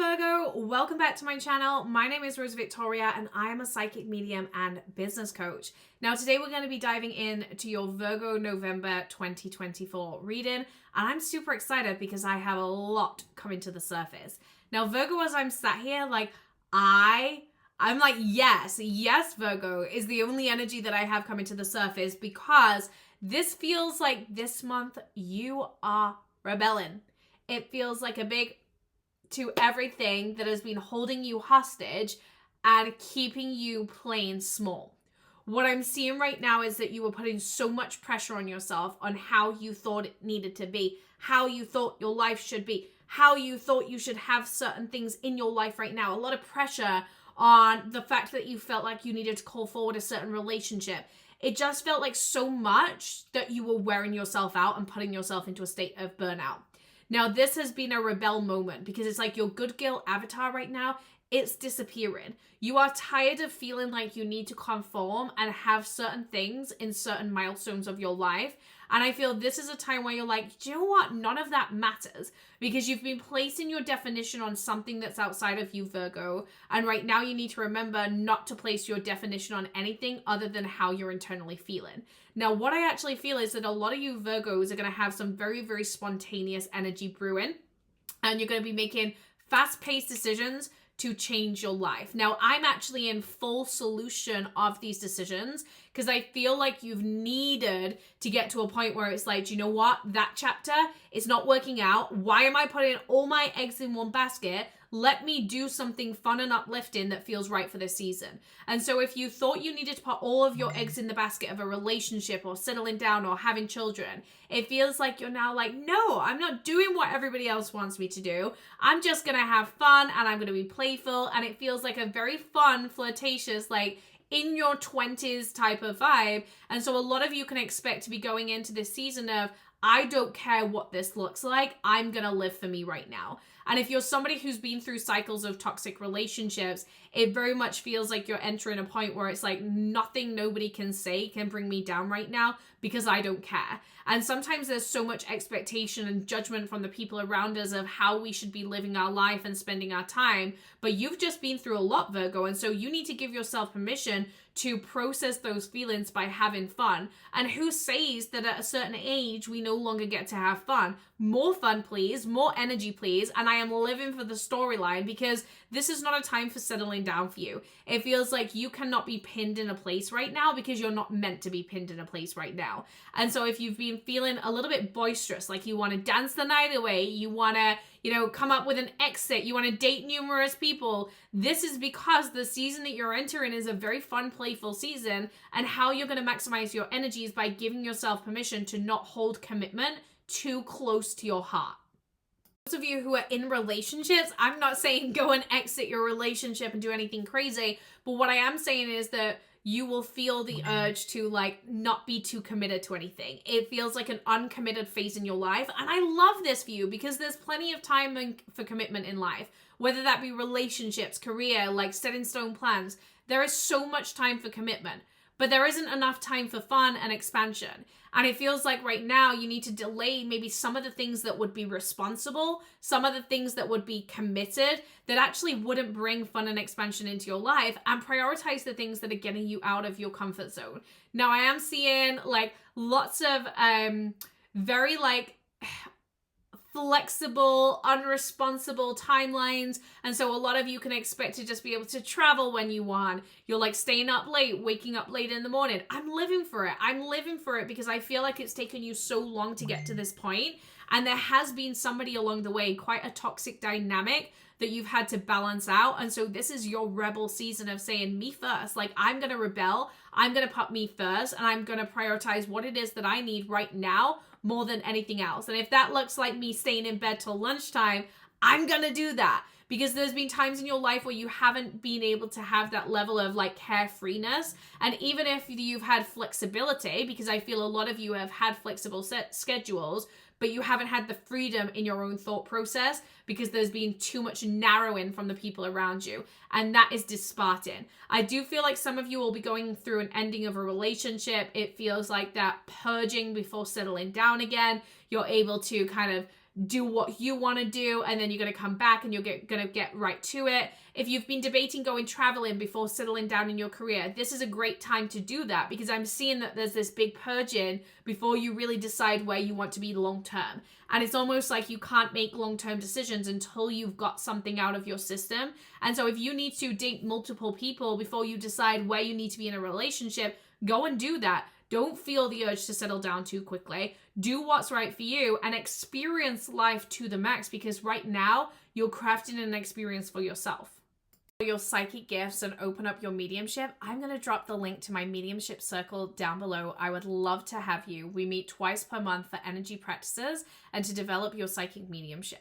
Virgo, welcome back to my channel. My name is Rosie Victoria and I am a psychic medium and business coach. Now today we're going to be diving into your Virgo November 2024 reading, and I'm super excited because I have a lot coming to the surface. Now Virgo, as I'm sat here, I'm like, yes, Virgo is the only energy that I have coming to the surface, because this feels like this month you are rebelling. It feels like a big to everything that has been holding you hostage and keeping you playing small. What I'm seeing right now is that you were putting so much pressure on yourself on how you thought it needed to be, how you thought your life should be, how you thought you should have certain things in your life right now. A lot of pressure on the fact that you felt like you needed to call forward a certain relationship. It just felt like so much that you were wearing yourself out and putting yourself into a state of burnout. Now, this has been a rebel moment because it's like your good girl avatar right now, it's disappearing. You are tired of feeling like you need to conform and have certain things in certain milestones of your life. And I feel this is a time where you're like, do you know what? None of that matters, because you've been placing your definition on something that's outside of you, Virgo. And right now you need to remember not to place your definition on anything other than how you're internally feeling. Now, what I actually feel is that a lot of you Virgos are going to have some very, very spontaneous energy brewing, and you're going to be making fast-paced decisions to change your life. Now, I'm actually in full solution of these decisions because I feel like you've needed to get to a point where it's like, do you know what? That chapter is not working out. Why am I putting all my eggs in one basket? Let me do something fun and uplifting that feels right for this season. And so if you thought you needed to put all of your eggs in the basket of a relationship or settling down or having children, it feels like you're now like, no, I'm not doing what everybody else wants me to do. I'm just going to have fun and I'm going to be playful. And it feels like a very fun, flirtatious, like in your 20s type of vibe. And so a lot of you can expect to be going into this season of, I don't care what this looks like. I'm going to live for me right now. And if you're somebody who's been through cycles of toxic relationships, it very much feels like you're entering a point where it's like nothing nobody can say can bring me down right now because I don't care. And sometimes there's so much expectation and judgment from the people around us of how we should be living our life and spending our time. But you've just been through a lot, Virgo. And so you need to give yourself permission to process those feelings by having fun. And who says that at a certain age, we no longer get to have fun? More fun, please. More energy, please. And I am living for the storyline, because this is not a time for settling down for you. It feels like you cannot be pinned in a place right now because you're not meant to be pinned in a place right now. And so if you've been feeling a little bit boisterous, like you want to dance the night away, you want to, come up with an exit, you want to date numerous people, this is because the season that you're entering is a very fun, playful season. And how you're going to maximize your energy is by giving yourself permission to not hold commitment too close to your heart. Those of you who are in relationships, I'm not saying go and exit your relationship and do anything crazy, but what I am saying is that you will feel the urge to not be too committed to anything. It feels like an uncommitted phase in your life. And I love this for you because there's plenty of time for commitment in life, whether that be relationships, career, set in stone plans. There is so much time for commitment, but there isn't enough time for fun and expansion. And it feels like right now you need to delay maybe some of the things that would be responsible, some of the things that would be committed, that actually wouldn't bring fun and expansion into your life, and prioritize the things that are getting you out of your comfort zone. Now, I am seeing lots of very flexible, unresponsible timelines. And so a lot of you can expect to just be able to travel when you want. You're staying up late, waking up late in the morning. I'm living for it. I'm living for it because I feel like it's taken you so long to get to this point. And there has been somebody along the way, quite a toxic dynamic that you've had to balance out. And so this is your rebel season of saying, me first. I'm going to rebel. I'm going to put me first. And I'm going to prioritize what it is that I need right now more than anything else. And if that looks like me staying in bed till lunchtime, I'm going to do that. Because there's been times in your life where you haven't been able to have that level of carefreeness. And even if you've had flexibility, because I feel a lot of you have had flexible schedules, but you haven't had the freedom in your own thought process because there's been too much narrowing from the people around you. And that is disparaging. I do feel like some of you will be going through an ending of a relationship. It feels like that purging before settling down again. You're able to kind of do what you want to do, and then you're going to come back and you're going to get right to it. If you've been debating going traveling before settling down in your career, this is a great time to do that, because I'm seeing that there's this big purging before you really decide where you want to be long term. And it's almost like you can't make long-term decisions until you've got something out of your system. And so if you need to date multiple people before you decide where you need to be in a relationship, go and do that. Don't feel the urge to settle down too quickly. Do what's right for you and experience life to the max, because right now you're crafting an experience for yourself. For your psychic gifts and open up your mediumship, I'm going to drop the link to my mediumship circle down below. I would love to have you. We meet twice per month for energy practices and to develop your psychic mediumship.